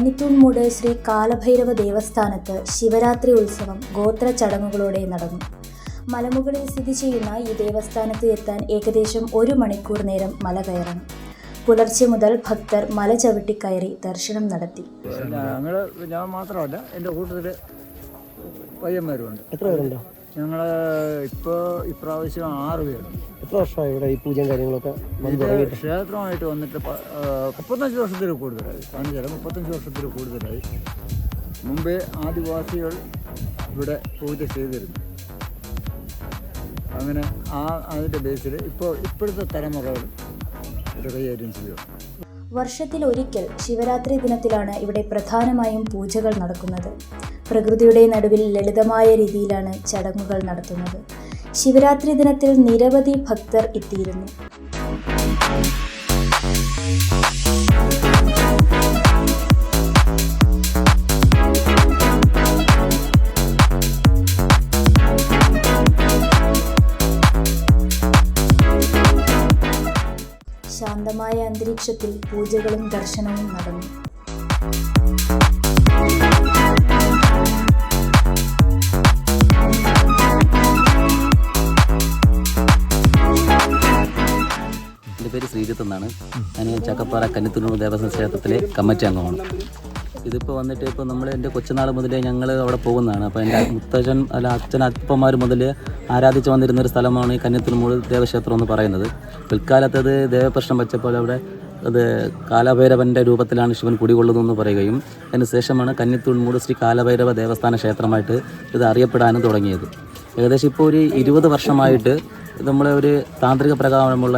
കന്നിത്തൂൺമൂട് ശ്രീ കാലഭൈരവ ദേവസ്ഥാനത്ത് ശിവരാത്രി ഉത്സവം ഗോത്ര ചടങ്ങുകളോടെ നടന്നു. മലമുകളിൽ സ്ഥിതി ചെയ്യുന്ന ഈ ദേവസ്ഥാനത്ത് എത്താൻ ഏകദേശം 1 മണിക്കൂർ നേരം മല കയറണം. പുലർച്ചെ മുതൽ ഭക്തർ മല ചവിട്ടിക്കയറി ദർശനം നടത്തി. ഞാൻ മാത്രമല്ല, എൻ്റെ കൂട്ടത്തിൽ പയ്യന്മാരുണ്ട്. എത്ര പേരുണ്ട്? ഞങ്ങൾ ഇപ്രാവശ്യം 6 പേരുണ്ട്. എത്ര വർഷമായി ഇവിടെ ഈ പൂജയും കാര്യങ്ങളൊക്കെ? ക്ഷേത്രമായിട്ട് വന്നിട്ട് 35 വർഷത്തിൽ കൂടുതലായി. കാണിച്ചാൽ 35 വർഷത്തിൽ കൂടുതലായി. മുമ്പേ ആദിവാസികൾ ഇവിടെ പൂജ ചെയ്തിരുന്നു. അങ്ങനെ അതിൻ്റെ ബേസിൽ ഇപ്പോഴത്തെ തലമുറകൾ ഇത് കൈകാര്യം ചെയ്യും. വർഷത്തിൽ ഒരിക്കൽ ശിവരാത്രി ദിനത്തിലാണ് ഇവിടെ പ്രധാനമായും പൂജകൾ നടക്കുന്നത്. പ്രകൃതിയുടെ നടുവിൽ ലളിതമായ രീതിയിലാണ് ചടങ്ങുകൾ നടത്തുന്നത്. ശിവരാത്രി ദിനത്തിൽ നിരവധി ഭക്തർ എത്തിയിരുന്നു. ശാന്തമായ അന്തരീക്ഷത്തിൽ പൂജകളും ദർശനവും നടന്നു. എൻ്റെ പേര് ശ്രീജിത്ത് എന്നാണ്. ഞാൻ ചക്കപ്പാറ കന്നിത്തൂൺമൂട് ദേവസ്വം ക്ഷേത്രത്തിലെ കമ്മിറ്റി അംഗമാണ്. ഇതിപ്പോൾ വന്നിട്ട് നമ്മൾ എൻ്റെ കൊച്ചുനാൾ മുതലേ ഞങ്ങൾ അവിടെ പോകുന്നതാണ്. അപ്പോൾ എൻ്റെ മുത്തച്ഛൻ അച്ഛനപ്പന്മാർ മുതൽ ആരാധിച്ച് വന്നിരുന്നൊരു സ്ഥലമാണ് ഈ കന്നിത്തൂൺമൂട് ദേവക്ഷേത്രം എന്ന് പറയുന്നത്. പിൽക്കാലത്ത് അത് ദേവപ്രശ്നം വെച്ചപ്പോൾ അവിടെ അത് കാലഭൈരവൻ്റെ രൂപത്തിലാണ് ശിവൻ കുടികൊള്ളുന്നതെന്ന് പറയുകയും അതിന് ശേഷമാണ് കന്നിത്തൂൺമൂട് ശ്രീ കാലഭൈരവ ദേവസ്ഥാന ക്ഷേത്രമായിട്ട് ഇത് അറിയപ്പെടാനും തുടങ്ങിയത്. ഏകദേശം ഇപ്പോൾ ഒരു 20 വർഷമായിട്ട് നമ്മളെ ഒരു താന്ത്രിക പ്രകാരമുള്ള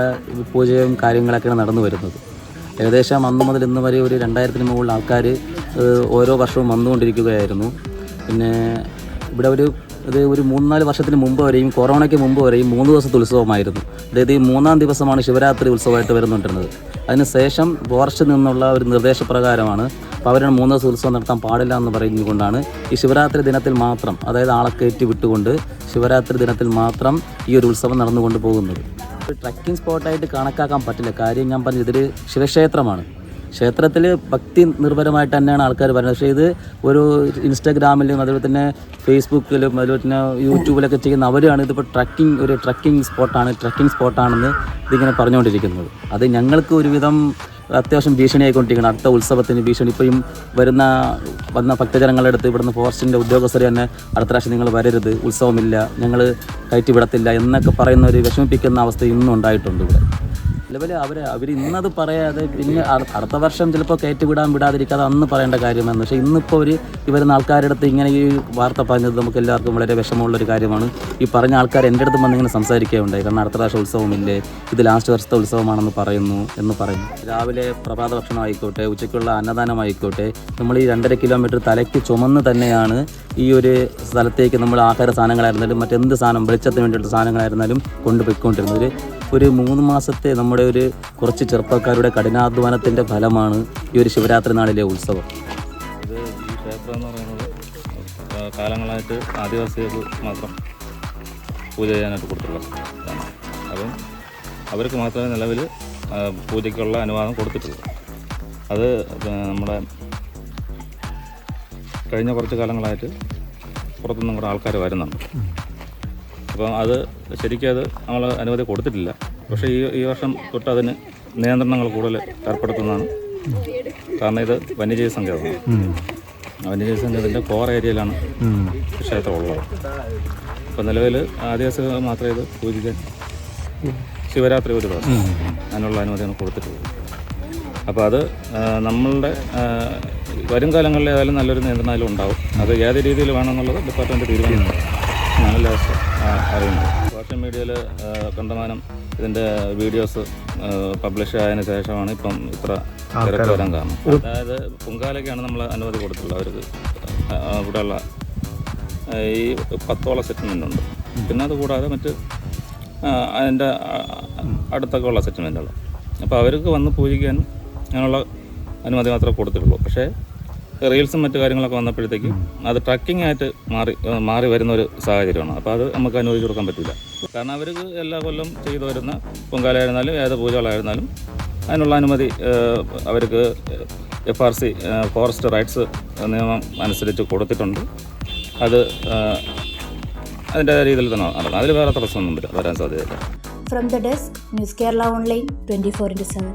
പൂജയും കാര്യങ്ങളൊക്കെയാണ് നടന്നു വരുന്നത്. ഏകദേശം അന്ന് മുതൽ ഇന്ന് വരെ ഒരു 2000-ന് മുകളിൽ ആൾക്കാർ ഓരോ വർഷവും വന്നുകൊണ്ടിരിക്കുകയായിരുന്നു. പിന്നെ ഇവിടെ ഒരു 3-4 വർഷത്തിന് മുമ്പ് വരെയും കൊറോണയ്ക്ക് മുമ്പ് വരെയും 3 ദിവസത്തെ ഉത്സവമായിരുന്നു. അതായത് ഈ 3-ാം ദിവസമാണ് ശിവരാത്രി ഉത്സവമായിട്ട് വരുന്നുണ്ടിരുന്നത്. അതിനുശേഷം ഫോറസ്റ്റിൽ നിന്നുള്ള ഒരു നിർദ്ദേശപ്രകാരമാണ് അപ്പോൾ അവരാണ് 3 ദിവസം ഉത്സവം നടത്താൻ പാടില്ല എന്ന് പറയുന്നതുകൊണ്ടാണ് ഈ ശിവരാത്രി ദിനത്തിൽ മാത്രം, അതായത് ആളെ കയറ്റി വിട്ടുകൊണ്ട് ശിവരാത്രി ദിനത്തിൽ മാത്രം ഈ ഒരു ഉത്സവം നടന്നുകൊണ്ട് പോകുന്നത്. ട്രക്കിംഗ് സ്പോട്ടായിട്ട് കണക്കാക്കാൻ പറ്റില്ല. കാര്യം ഞാൻ പറഞ്ഞു, ഇതൊരു ശിവക്ഷേത്രമാണ്. ക്ഷേത്രത്തിൽ ഭക്തി നിർഭരമായിട്ട് തന്നെയാണ് ആൾക്കാർ വരുന്നത്. പക്ഷേ ഇത് ഒരു ഇൻസ്റ്റാഗ്രാമിലും അതുപോലെ തന്നെ ഫേസ്ബുക്കിലും അതുപോലെ തന്നെ യൂട്യൂബിലൊക്കെ ചെയ്യുന്ന അവരാണ് ഇതിപ്പോൾ ട്രക്കിംഗ് സ്പോട്ടാണെന്ന് ഇതിങ്ങനെ പറഞ്ഞുകൊണ്ടിരിക്കുന്നത്. അത് ഞങ്ങൾക്ക് ഒരുവിധം അത്യാവശ്യം ഭീഷണിയായിക്കൊണ്ടിരിക്കണം. അടുത്ത ഉത്സവത്തിന് ഭീഷണി. ഇപ്പോഴും വന്ന ഭക്തജനങ്ങളുടെ അടുത്ത് ഇവിടുന്ന് ഫോറസ്റ്റിൻ്റെ ഉദ്യോഗസ്ഥർ തന്നെ അടുത്ത പ്രാവശ്യം നിങ്ങൾ വരരുത്, ഉത്സവമില്ല, ഞങ്ങൾ കയറ്റി വിടത്തില്ല എന്നൊക്കെ പറയുന്ന ഒരു വിഷമിപ്പിക്കുന്ന അവസ്ഥ ഇന്നും ഉണ്ടായിട്ടുണ്ട് ഇവിടെ. നിലവിൽ അവർ ഇന്നത് പറയാതെ പിന്നെ അടുത്ത വർഷം ചിലപ്പോൾ കയറ്റി വിടാതിരിക്കാതെ അന്ന് പറയേണ്ട കാര്യമാണ്. പക്ഷേ ഇന്നിപ്പോൾ ഈ വരുന്ന ആൾക്കാരുടെ അടുത്ത് ഇങ്ങനെ ഈ വാർത്ത പറഞ്ഞത് നമുക്ക് എല്ലാവർക്കും വളരെ വിഷമമുള്ളൊരു കാര്യമാണ്. ഈ പറഞ്ഞ ആൾക്കാർ എൻ്റെ അടുത്ത് വന്നിങ്ങനെ സംസാരിക്കുകയുണ്ടായി. കാരണം അടുത്ത പ്രാവശ്യം ഉത്സവമില്ലേ, ഇത് ലാസ്റ്റ് വർഷത്തെ ഉത്സവമാണെന്ന് പറയുന്നു. രാവിലെ പ്രഭാത ഭക്ഷണം ആയിക്കോട്ടെ, ഉച്ചയ്ക്കുള്ള അന്നദാനമായിക്കോട്ടെ, നമ്മൾ ഈ 2.5 കിലോമീറ്റർ തലയ്ക്ക് ചുമന്ന് തന്നെയാണ് ഈ ഒരു സ്ഥലത്തേക്ക് നമ്മൾ ആഹാര സാധനങ്ങളായിരുന്നാലും മറ്റെന്ത് സാധനം വെളിച്ചത്തിന് വേണ്ടിയിട്ടുള്ള സാധനങ്ങളായിരുന്നാലും കൊണ്ടുപോയിക്കൊണ്ടിരുന്നത്. ഒരു 3 മാസത്തെ നമ്മുടെ ഒരു കുറച്ച് ചെറുപ്പക്കാരുടെ കഠിനാധ്വാനത്തിൻ്റെ ഫലമാണ് ഈ ഒരു ശിവരാത്രി നാളിലെ ഉത്സവം. ഈ ക്ഷേത്രം എന്ന് പറയുന്നത് കാലങ്ങളായിട്ട് ആദിവാസികൾക്ക് മാത്രം പൂജ ചെയ്യാനായിട്ട് കൊടുത്തിട്ടുള്ള ഇതാണ്. അപ്പം അവർക്ക് മാത്രമേ നിലവിൽ പൂജയ്ക്കുള്ള അനുവാദം കൊടുത്തിട്ടുള്ളൂ. അത് നമ്മുടെ കഴിഞ്ഞ കുറച്ച് കാലങ്ങളായിട്ട് പുറത്തുനിന്നും കൂടെ ആൾക്കാർ വരുന്നുണ്ട്. അപ്പം അത് ശരിക്കും നമ്മൾ അനുമതി കൊടുത്തിട്ടില്ല. പക്ഷേ ഈ വർഷം തൊട്ട് അതിന് നിയന്ത്രണങ്ങൾ കൂടുതൽ ഏർപ്പെടുത്തുന്നതാണ്. കാരണം ഇത് വന്യജീവി സങ്കേതമാണ്. വന്യജീവി സങ്കേതത്തിൻ്റെ കോർ ഏരിയയിലാണ് ക്ഷേത്രം ഉള്ളത്. അപ്പോൾ നിലവിൽ ആദിവാസികൾ മാത്രമേ ഇത് പൂജിക്കാൻ ശിവരാത്രി ഒരു ദിവസം അതിനുള്ള അനുമതിയാണ് കൊടുത്തിട്ടുള്ളത്. അപ്പോൾ അത് നമ്മളുടെ വരും കാലങ്ങളിൽ ഏതായാലും നല്ലൊരു നിയന്ത്രണം ഉണ്ടാവും. അത് ഏത് രീതിയിൽ വേണമെന്നുള്ളത് ഡിപ്പാർട്ട്മെൻറ്റ് തീരുമാനിക്കും. ഞാൻ ലാസ്റ്റ് അറിയുന്നത് സോഷ്യൽ മീഡിയയിൽ കണ്ടമാനം ഇതിൻ്റെ വീഡിയോസ് പബ്ലിഷ് ആയതിനു ശേഷമാണ് ഇപ്പം ഇത്ര തിരക്ക് വരാൻ കാരണം. അതായത് പൊങ്കാലയ്ക്കാണ് നമ്മൾ അനുമതി കൊടുത്തിട്ടുള്ളത്. അവർക്ക് ഇവിടെയുള്ള ഈ 10ഓളം സെറ്റിൽമെൻ്റ് ഉണ്ട്. പിന്നെ അതുകൂടാതെ മറ്റ് അതിൻ്റെ അടുത്തൊക്കെ ഉള്ള സെറ്റിൽമെൻറ്റുകൾ. അപ്പോൾ അവർക്ക് വന്ന് പൂജിക്കാനും അങ്ങനെയുള്ള അനുമതി മാത്രമേ കൊടുത്തിട്ടുള്ളൂ. പക്ഷേ റീൽസും മറ്റു കാര്യങ്ങളൊക്കെ വന്നപ്പോഴത്തേക്കും അത് ട്രക്കിംഗ് ആയിട്ട് മാറി വരുന്നൊരു സാഹചര്യമാണ്. അപ്പോൾ അത് നമുക്ക് അനുവദിച്ചു കൊടുക്കാൻ പറ്റില്ല. കാരണം അവർക്ക് എല്ലാ കൊല്ലം ചെയ്തു വരുന്ന പൊങ്കാലയായിരുന്നാലും ഏത് പൂജകളായിരുന്നാലും അതിനുള്ള അനുമതി അവർക്ക് FRC ഫോറസ്റ്റ് റൈറ്റ്സ് നിയമം അനുസരിച്ച് കൊടുത്തിട്ടുണ്ട്. അത് അതിൻ്റെ രീതിയിൽ തന്നെ നടക്കണം. അതിൽ വേറെ തടസ്സമൊന്നും വരാൻ സാധ്യതയില്ല. From the desk, news Kerala online 24/7.